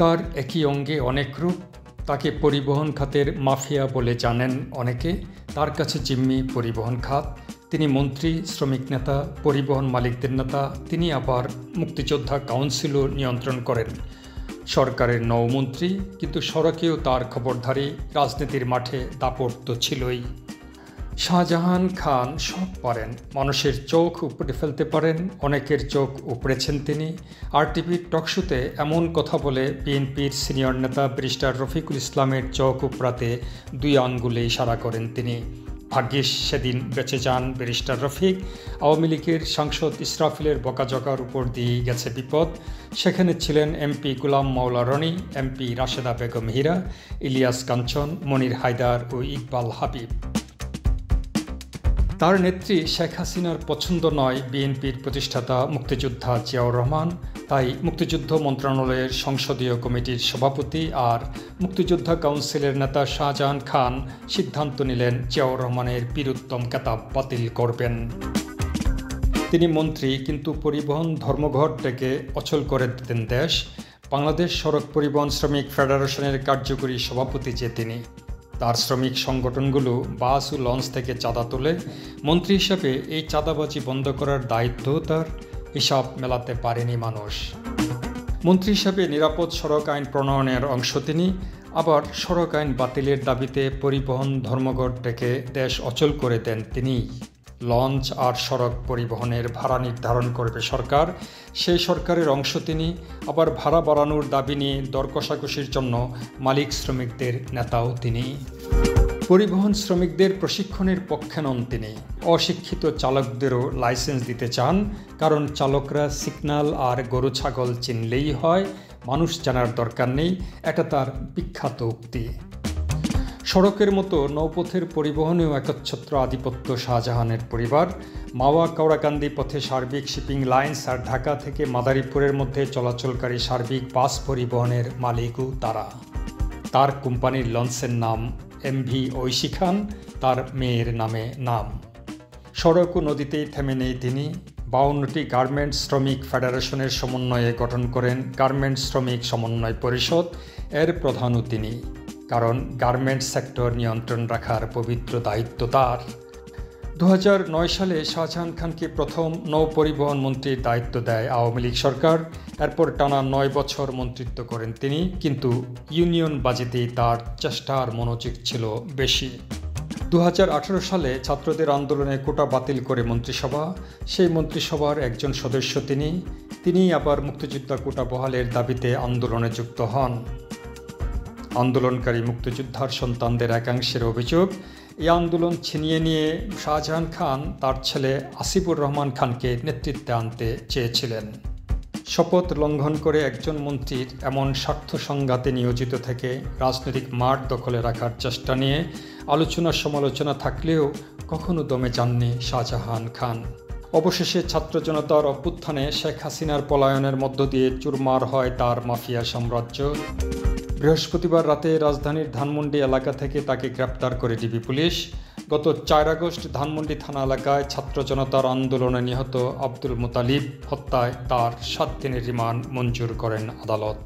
তার একই অঙ্গে অনেক রূপ। তাকে পরিবহন খাতের মাফিয়া বলে জানেন অনেকে। তার কাছে জিম্মি পরিবহন খাত। তিনি মন্ত্রী, শ্রমিক নেতা, পরিবহন মালিকদের নেতা। তিনি আবার মুক্তিযোদ্ধা কাউন্সিলও নিয়ন্ত্রণ করেন। সরকারের নৌমন্ত্রী, কিন্তু সড়কেও তার খবরধারী। রাজনীতির মাঠে দাপট তো ছিলই। শাহজাহান খান সব পারেন। মানুষের চোখ উপড়ে ফেলতে পারেন। অনেকের চোখ উপড়েছেন তিনি। আরটিভির টকশোতে এমন কথা বলে বিএনপির সিনিয়র নেতা ব্যারিস্টার রফিকুল ইসলামের চোখ উপড়াতে 2 আঙ্গুলে ইশারা করেন তিনি। ভাগ্যিস সেদিন বেঁচে যান ব্যারিস্টার রফিক। আওয়ামী লীগের সাংসদ ইসরাফিলের বকাঝকার উপর দিয়ে গেছে বিপদ। সেখানে ছিলেন এমপি গোলাম মাওলা রনি, এমপি রাশেদা বেগম হীরা, ইলিয়াস কাঞ্চন, মনির হায়দার ও ইকবাল হাবিব। তার নেত্রী শেখ হাসিনার পছন্দ নয় বিএনপির প্রতিষ্ঠাতা মুক্তিযোদ্ধা জিয়াউর রহমান। তাই মুক্তিযুদ্ধ মন্ত্রণালয়ের সংসদীয় কমিটির সভাপতি আর মুক্তিযোদ্ধা কাউন্সিলের নেতা শাহজাহান খান সিদ্ধান্ত নিলেন জিয়াউর রহমানের বীরুত্তম খেতাব বাতিল করবেন। তিনি মন্ত্রী, কিন্তু পরিবহন ধর্মঘট ডেকে অচল করে দিতেন দেশ। বাংলাদেশ সড়ক পরিবহন শ্রমিক ফেডারেশনের কার্যকরী সভাপতি যে তিনি। তার শ্রমিক সংগঠনগুলো বাস ও লঞ্চ থেকে চাঁদা তোলে। মন্ত্রী হিসাবে এই চাঁদাবাজি বন্ধ করার দায়িত্ব তার। হিসাব মেলাতে পারেনি মানুষ। মন্ত্রী হিসাবে নিরাপদ সড়ক আইন প্রণয়নের অংশ তিনি। আবার সড়ক আইন বাতিলের দাবিতে পরিবহন ধর্মঘট ডেকে দেশ অচল করে দেন তিনি। লঞ্চ আর সড়ক পরিবহনের ভাড়া নির্ধারণ করবে সরকার। সেই সরকারের অংশ তিনি। আবার ভাড়া বাড়ানোর দাবি নিয়ে দর কষাকষির জন্য মালিক শ্রমিকদের নেতাও তিনি। পরিবহন শ্রমিকদের প্রশিক্ষণের পক্ষে নন তিনি। অশিক্ষিত চালকদেরও লাইসেন্স দিতে চান, কারণ চালকরা সিগন্যাল আর গরু ছাগল চিনলেই হয়, মানুষ জানার দরকার নেই। এটা তার বিখ্যাত উক্তি। সড়কের মতো নৌপথের পরিবহনেও একচ্ছত্র আধিপত্য শাহজাহানের পরিবার। মাওয়া কাওড়াকান্দি পথে সার্বিক শিপিং লাইন্স আর ঢাকা থেকে মাদারীপুরের মধ্যে চলাচলকারী সার্বিক বাস পরিবহনের মালিকও তারা। তার কোম্পানির লঞ্চের নাম এমভি ঐশী খান, তার মেয়ের নামে নাম। সড়ক ও নদীতেই থেমে নেই তিনি। 52টি গার্মেন্টস শ্রমিক ফেডারেশনের সমন্বয়ে গঠন করেন গার্মেন্টস শ্রমিক সমন্বয় পরিষদ। এর প্রধানও তিনি, কারণ গার্মেন্টস সেক্টর নিয়ন্ত্রণ রাখার পবিত্র দায়িত্ব তার। 2009 সালে শাহজাহান খানকে প্রথম নৌ পরিবহন মন্ত্রীর দায়িত্ব দেয় আওয়ামী লীগ সরকার। এরপর টানা 9 বছর মন্ত্রিত্ব করেন তিনি, কিন্তু ইউনিয়ন বাজেটেই তার চেষ্টার মনোযোগ ছিল বেশি। 2018 সালে ছাত্রদের আন্দোলনে কোটা বাতিল করে মন্ত্রিসভা। সেই মন্ত্রিসভার একজন সদস্য তিনি আবার মুক্তিযোদ্ধা কোটা বহালের দাবিতে আন্দোলনে যুক্ত হন। আন্দোলনকারী মুক্তিযোদ্ধার সন্তানদের একাংশের অভিযোগ, এই আন্দোলন ছিনিয়ে নিয়ে শাহজাহান খান তার ছেলে আসিফুর রহমান খানকে নেতৃত্বে আনতে চেয়েছিলেন। শপথ লঙ্ঘন করে একজন মন্ত্রীর এমন স্বার্থ সংঘাতে নিয়োজিত থেকে রাজনৈতিক মাঠ দখলে রাখার চেষ্টা নিয়ে আলোচনা সমালোচনা থাকলেও কখনো দমে যাননি শাহজাহান খান। অবশেষে ছাত্র জনতার অভ্যুত্থানে শেখ হাসিনার পলায়নের মধ্য দিয়ে চুরমার হয় তার মাফিয়া সাম্রাজ্য। বৃহস্পতিবার রাতে রাজধানীর ধানমন্ডি এলাকা থেকে তাকে গ্রেপ্তার করে ডিবি পুলিশ। গত 4 আগস্ট ধানমন্ডি থানা এলাকায় ছাত্র জনতার আন্দোলনে নিহত আব্দুল মুতালিব হত্যায় তার 7 দিনের রিমান্ড মঞ্জুর করেন আদালত।